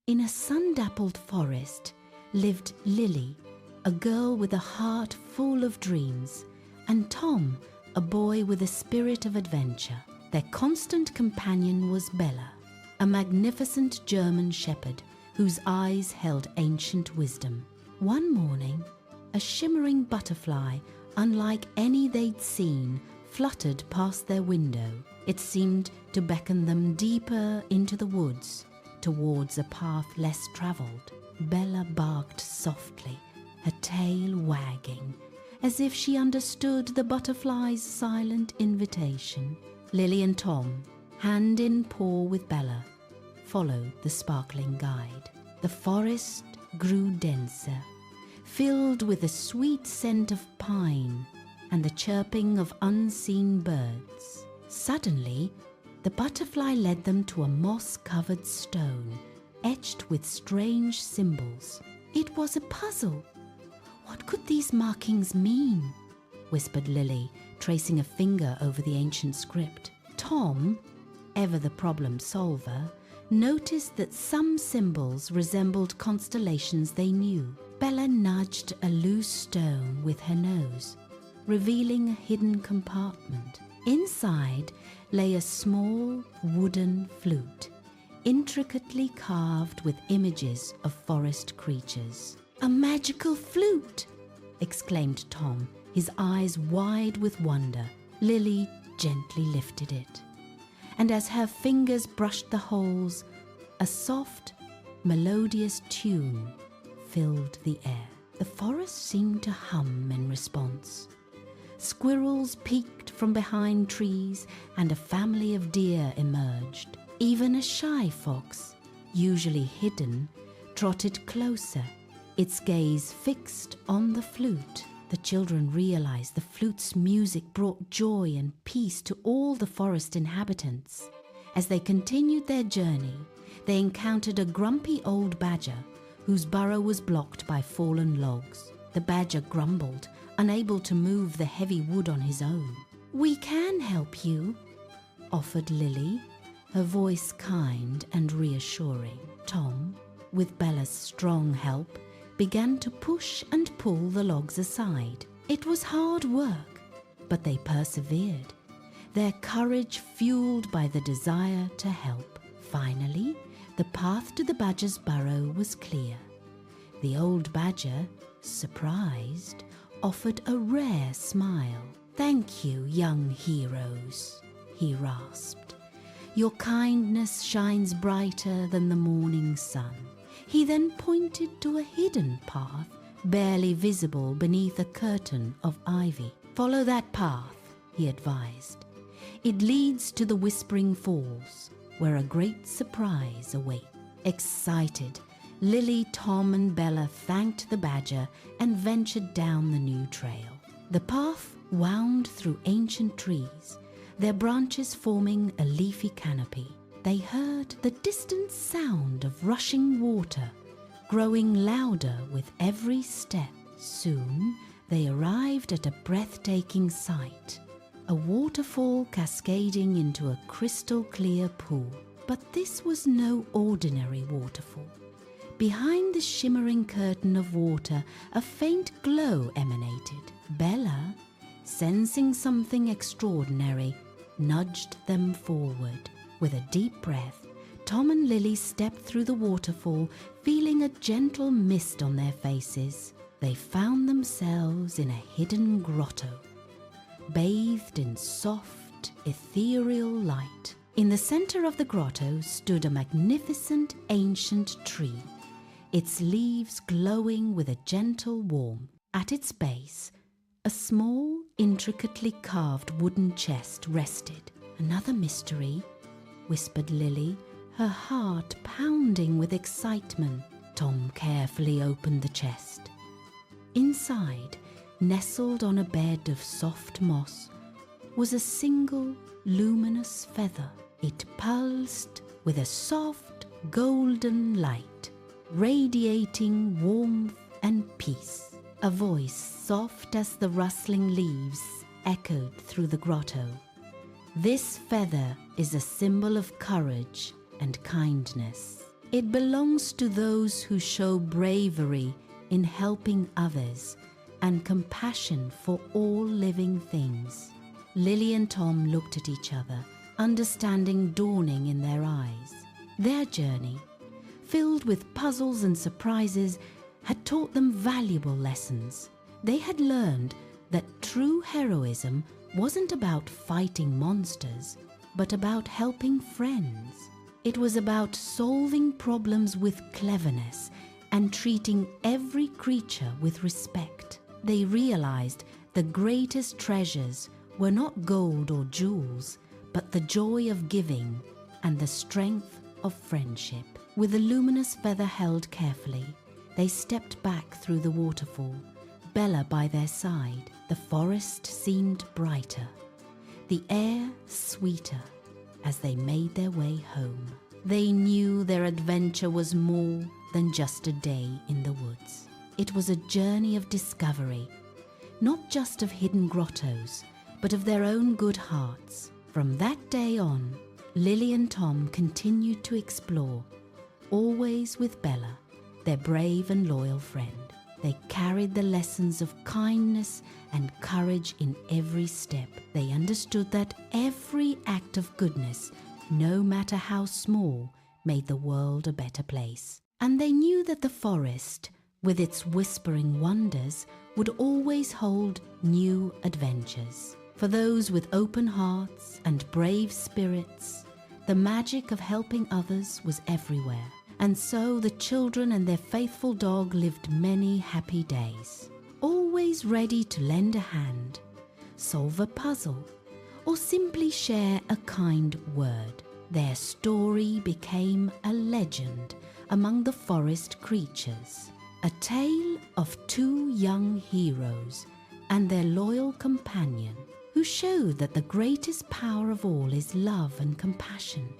In a sun-dappled forest lived Lily, a girl with a heart full of dreams, and Tom, a boy with a spirit of adventure. Their constant companion was Bella, a magnificent German shepherd whose eyes held ancient wisdom. One morning, a shimmering butterfly, unlike any they'd seen, fluttered past their window. It seemed to beckon them deeper into the woods, towards a path less travelled. Bella barked softly, her tail wagging, as if she understood the butterfly's silent invitation. Lily and Tom, hand in paw with Bella, followed the sparkling guide. The forest grew denser, filled with the sweet scent of pine and the chirping of unseen birds. Suddenly, the butterfly led them to a moss-covered stone, etched with strange symbols. It was a puzzle. What could these markings mean? Whispered Lily, tracing a finger over the ancient script. Tom, ever the problem solver, noticed that some symbols resembled constellations they knew. Bella nudged a loose stone with her nose, revealing a hidden compartment. Inside lay a small wooden flute, intricately carved with images of forest creatures. "A magical flute!" exclaimed Tom, his eyes wide with wonder. Lily gently lifted it, and as her fingers brushed the holes, a soft, melodious tune filled the air. The forest seemed to hum in response. Squirrels peeked from behind trees, and a family of deer emerged. Even a shy fox, usually hidden, trotted closer, its gaze fixed on the flute. The children realized the flute's music brought joy and peace to all the forest inhabitants. As they continued their journey, they encountered a grumpy old badger whose burrow was blocked by fallen logs. The badger grumbled, unable to move the heavy wood on his own. "We can help you," offered Lily, her voice kind and reassuring. Tom, with Bella's strong help, began to push and pull the logs aside. It was hard work, but they persevered, their courage fueled by the desire to help. Finally, the path to the badger's burrow was clear. The old badger, surprised, offered a rare smile. "Thank you, young heroes," he rasped. "Your kindness shines brighter than the morning sun." He then pointed to a hidden path, barely visible beneath a curtain of ivy. "Follow that path," he advised. "It leads to the Whispering Falls, where a great surprise awaits." Excited, Lily, Tom, and Bella thanked the badger and ventured down the new trail. The path wound through ancient trees, their branches forming a leafy canopy. They heard the distant sound of rushing water, growing louder with every step. Soon they arrived at a breathtaking sight, a waterfall cascading into a crystal-clear pool. But this was no ordinary waterfall. Behind the shimmering curtain of water, a faint glow emanated. Bella, sensing something extraordinary, nudged them forward. With a deep breath, Tom and Lily stepped through the waterfall, feeling a gentle mist on their faces. They found themselves in a hidden grotto, bathed in soft, ethereal light. In the center of the grotto stood a magnificent ancient tree, its leaves glowing with a gentle warmth. At its base, a small, intricately carved wooden chest rested. "Another mystery," whispered Lily, her heart pounding with excitement. Tom carefully opened the chest. Inside, nestled on a bed of soft moss, was a single luminous feather. It pulsed with a soft golden light, radiating warmth and peace. A voice soft as the rustling leaves echoed through the grotto. "This feather is a symbol of courage and kindness. It belongs to those who show bravery in helping others and compassion for all living things. Lily and Tom looked at each other, understanding dawning in their eyes. Their journey, filled with puzzles and surprises, had taught them valuable lessons. They had learned that true heroism wasn't about fighting monsters, but about helping friends. It was about solving problems with cleverness and treating every creature with respect. They realized the greatest treasures were not gold or jewels, but the joy of giving and the strength of friendship. With the luminous feather held carefully, they stepped back through the waterfall, Bella by their side. The forest seemed brighter, the air sweeter as they made their way home. They knew their adventure was more than just a day in the woods. It was a journey of discovery, not just of hidden grottos, but of their own good hearts. From that day on, Lily and Tom continued to explore, always with Bella, their brave and loyal friend. They carried the lessons of kindness and courage in every step. They understood that every act of goodness, no matter how small, made the world a better place. And they knew that the forest, with its whispering wonders, would always hold new adventures. For those with open hearts and brave spirits, the magic of helping others was everywhere. And so the children and their faithful dog lived many happy days, always ready to lend a hand, solve a puzzle, or simply share a kind word. Their story became a legend among the forest creatures, a tale of two young heroes and their loyal companion, who showed that the greatest power of all is love and compassion.